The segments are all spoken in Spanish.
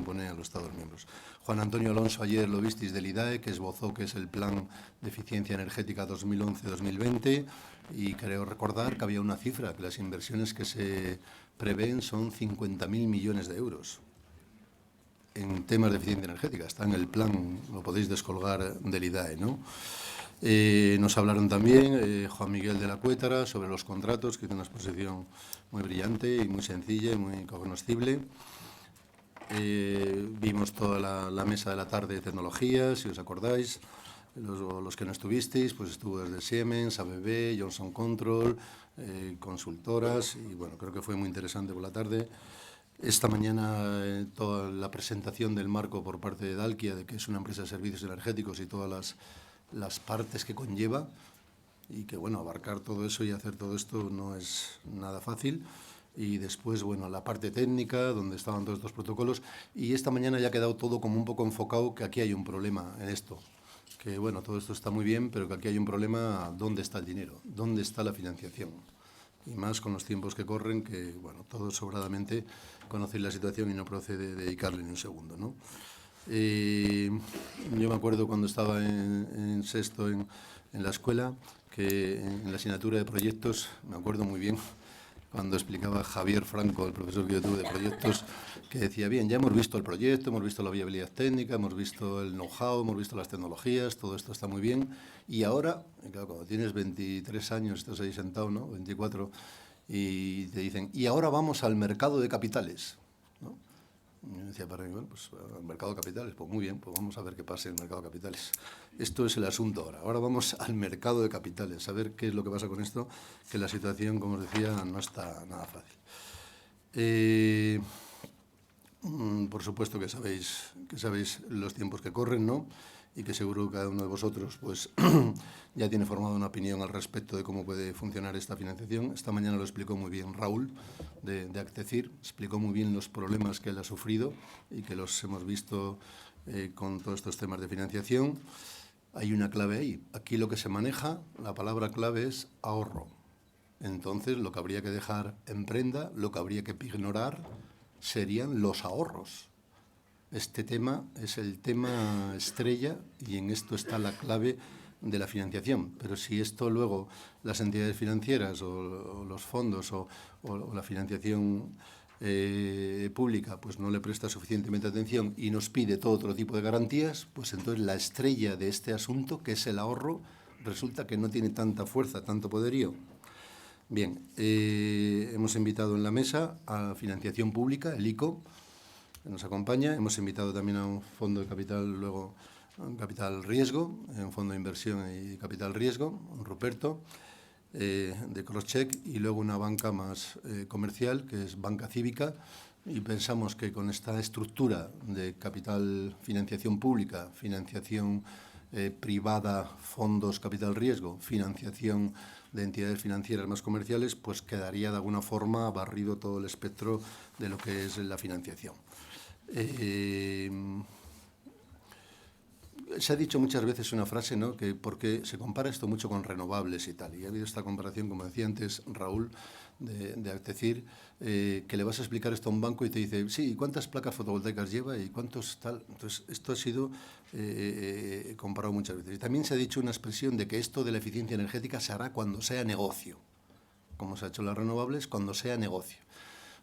impone a los Estados miembros. Juan Antonio Alonso, ayer lo visteis del IDAE, que esbozó que es el Plan de Eficiencia Energética 2011-2020, y creo recordar que había una cifra, que las inversiones que se prevén son 50.000 millones de euros en temas de eficiencia energética. Está en el plan, lo podéis descolgar del IDAE, ¿no? Nos hablaron también Juan Miguel de la Cuétara sobre los contratos, que hizo una exposición muy brillante y muy sencilla y muy cognoscible. Vimos toda la mesa de la tarde de tecnologías, si os acordáis. Los que no estuvisteis, pues estuvo desde Siemens, ABB, Johnson Control, consultoras, y bueno, creo que fue muy interesante por la tarde. Esta mañana toda la presentación del marco por parte de Dalkia, de que es una empresa de servicios energéticos y todas las partes que conlleva, y que, bueno, abarcar todo eso y hacer todo esto no es nada fácil. Y después, bueno, la parte técnica, donde estaban todos estos protocolos, y esta mañana ya ha quedado todo como un poco enfocado, que aquí hay un problema en esto, que, bueno, todo esto está muy bien, pero que aquí hay un problema, ¿dónde está el dinero? ¿Dónde está la financiación? Y más con los tiempos que corren, que, bueno, todos sobradamente conocéis la situación y no procede dedicarle ni un segundo, ¿no? Yo me acuerdo cuando estaba en sexto en la escuela, que en la asignatura de proyectos, me acuerdo muy bien, cuando explicaba Javier Franco, el profesor que yo tuve de proyectos, que decía, bien, ya hemos visto el proyecto, hemos visto la viabilidad técnica, hemos visto el know-how, hemos visto las tecnologías, todo esto está muy bien, y ahora, claro, cuando tienes 23 años, estás ahí sentado, ¿no?, 24, y te dicen, y ahora vamos al mercado de capitales, ¿no? Y yo decía para mí, bueno, pues al mercado de capitales, pues muy bien, pues vamos a ver qué pasa en el mercado de capitales. Esto es el asunto ahora. Ahora vamos al mercado de capitales, a ver qué es lo que pasa con esto, que la situación, como os decía, no está nada fácil. Por supuesto que sabéis los tiempos que corren, ¿no? Y que seguro que cada uno de vosotros pues ya tiene formada una opinión al respecto de cómo puede funcionar esta financiación. Esta mañana lo explicó muy bien Raúl de Actecir, explicó muy bien los problemas que él ha sufrido y que los hemos visto con todos estos temas de financiación. Hay una clave ahí. Aquí lo que se maneja, la palabra clave es ahorro. Entonces, lo que habría que dejar en prenda, lo que habría que ignorar, serían los ahorros. Este tema es el tema estrella y en esto está la clave de la financiación. Pero si esto luego las entidades financieras o los fondos o la financiación pública pues no le presta suficientemente atención y nos pide todo otro tipo de garantías, pues entonces la estrella de este asunto, que es el ahorro, resulta que no tiene tanta fuerza, tanto poderío. Bien, hemos invitado en la mesa a Financiación Pública, el ICO, que nos acompaña. Hemos invitado también a un fondo de capital, luego un capital riesgo, un fondo de inversión y capital riesgo, Ruperto, de Crosscheck, y luego una banca más comercial, que es Banca Cívica, y pensamos que con esta estructura de capital, financiación pública, financiación privada, fondos, capital riesgo, financiación de entidades financieras más comerciales, pues quedaría de alguna forma barrido todo el espectro de lo que es la financiación. Se ha dicho muchas veces una frase, ¿no?, que porque se compara esto mucho con renovables y tal, y ha habido esta comparación, como decía antes Raúl, de Actecir, que le vas a explicar esto a un banco y te dice, sí, ¿cuántas placas fotovoltaicas lleva y cuántos tal? Entonces, esto ha sido comparado muchas veces. Y también se ha dicho una expresión de que esto de la eficiencia energética se hará cuando sea negocio, como se ha hecho las renovables, cuando sea negocio.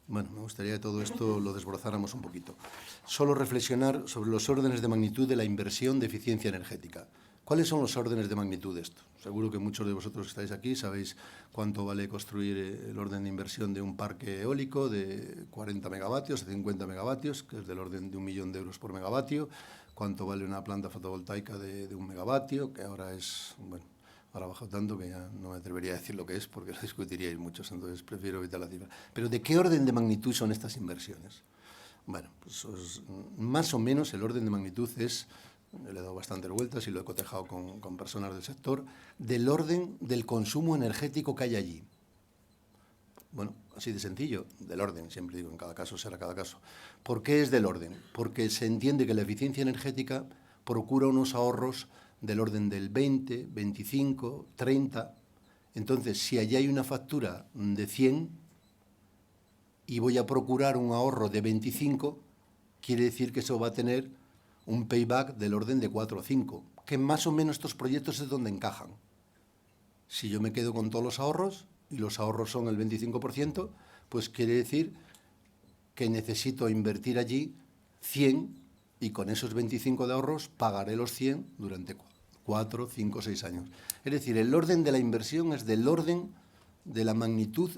Bueno, me gustaría que todo esto lo desbrozáramos un poquito. Solo reflexionar sobre los órdenes de magnitud de la inversión de eficiencia energética. ¿Cuáles son los órdenes de magnitud de esto? Seguro que muchos de vosotros que estáis aquí sabéis cuánto vale construir el orden de inversión de un parque eólico de 40 megavatios, de 50 megavatios, que es del orden de 1 millón de euros por megavatio. Cuánto vale una planta fotovoltaica de 1 megavatio, que ahora es, bueno, ahora ha bajado tanto que ya no me atrevería a decir lo que es porque lo discutiríais muchos, entonces prefiero evitar la cifra. Pero ¿de qué orden de magnitud son estas inversiones? Bueno, pues más o menos el orden de magnitud es, le he dado bastantes vueltas y lo he cotejado con personas del sector, del orden del consumo energético que hay allí. Bueno, así de sencillo, del orden, siempre digo, en cada caso será cada caso. ¿Por qué es del orden? Porque se entiende que la eficiencia energética procura unos ahorros del orden del 20, 25, 30. Entonces, si allí hay una factura de 100 y voy a procurar un ahorro de 25, quiere decir que eso va a tener un payback del orden de 4 o 5, que más o menos estos proyectos es donde encajan. Si yo me quedo con todos los ahorros, y los ahorros son el 25%, pues quiere decir que necesito invertir allí 100 y con esos 25 de ahorros pagaré los 100 durante 4, 5, 6 años. Es decir, el orden de la inversión es del orden de la magnitud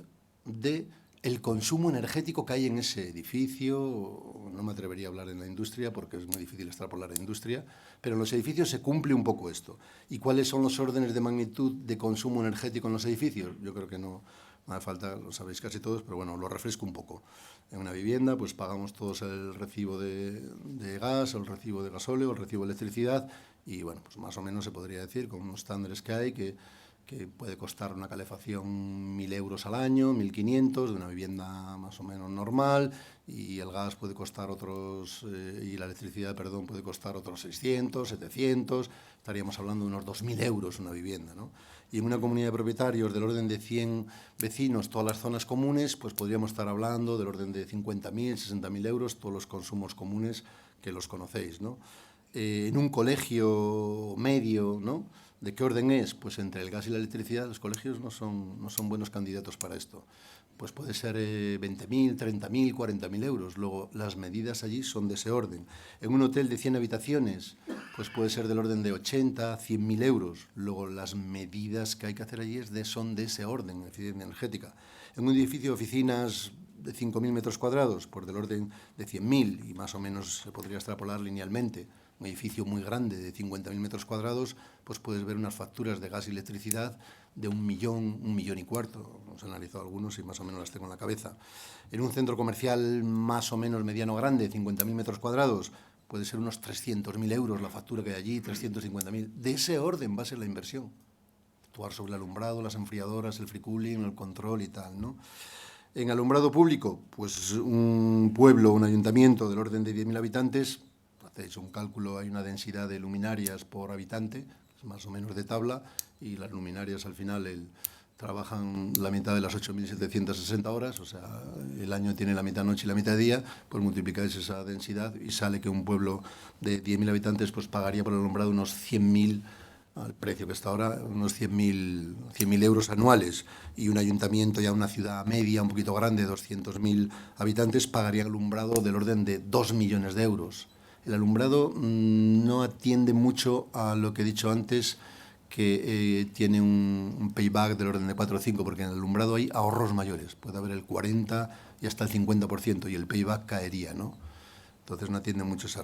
del consumo energético que hay en ese edificio. No me atrevería a hablar en la industria porque es muy difícil extrapolar la industria, pero en los edificios se cumple un poco esto. ¿Y cuáles son los órdenes de magnitud de consumo energético en los edificios? Yo creo que no hace falta, lo sabéis casi todos, pero bueno, lo refresco un poco. En una vivienda pues pagamos todos el recibo de gas, o el recibo de gasóleo, el recibo de electricidad, y bueno, pues más o menos se podría decir, con unos estándares que hay, que puede costar una calefacción 1.000 euros al año, 1.500, de una vivienda más o menos normal, y el gas puede costar otros, y la electricidad, perdón, puede costar otros 600, 700, estaríamos hablando de unos 2.000 euros una vivienda, ¿no? Y en una comunidad de propietarios del orden de 100 vecinos, todas las zonas comunes, pues podríamos estar hablando del orden de 50.000, 60.000 euros, todos los consumos comunes que los conocéis, ¿no? En un colegio medio, ¿no? ¿De qué orden es? Pues entre el gas y la electricidad los colegios no son buenos candidatos para esto. Pues puede ser 20.000, 30.000, 40.000 euros. Luego, las medidas allí son de ese orden. En un hotel de 100 habitaciones, pues puede ser del orden de 80, 100.000 euros. Luego, las medidas que hay que hacer allí son de ese orden, eficiencia energética. En un edificio de oficinas de 5.000 metros cuadrados, pues del orden de 100.000, y más o menos se podría extrapolar linealmente. Un edificio muy grande de 50.000 metros cuadrados, pues puedes ver unas facturas de gas y electricidad de 1.000.000, 1.500.000. Hemos analizado algunos y más o menos las tengo en la cabeza. En un centro comercial más o menos mediano grande, 50.000 metros cuadrados, puede ser unos 300.000 euros la factura que hay allí, 350.000. De ese orden va a ser la inversión. Actuar sobre el alumbrado, las enfriadoras, el free cooling, el control y tal, ¿no? En alumbrado público, pues un pueblo, un ayuntamiento del orden de 10.000 habitantes, hacéis un cálculo, hay una densidad de luminarias por habitante, más o menos de tabla, y las luminarias al final trabajan la mitad de las 8.760 horas, o sea, el año tiene la mitad noche y la mitad día, pues multiplicáis esa densidad y sale que un pueblo de 10.000 habitantes pues pagaría por el alumbrado unos 100.000, al precio que está ahora, unos 100.000 euros anuales, y un ayuntamiento, ya una ciudad media, un poquito grande, 200.000 habitantes, pagaría alumbrado del orden de 2 millones de euros. El alumbrado no atiende mucho a lo que he dicho antes, que tiene un payback del orden de 4 o 5, porque en el alumbrado hay ahorros mayores, puede haber el 40 y hasta el 50%, y el payback caería, ¿no? Entonces no atiende mucho esa regla.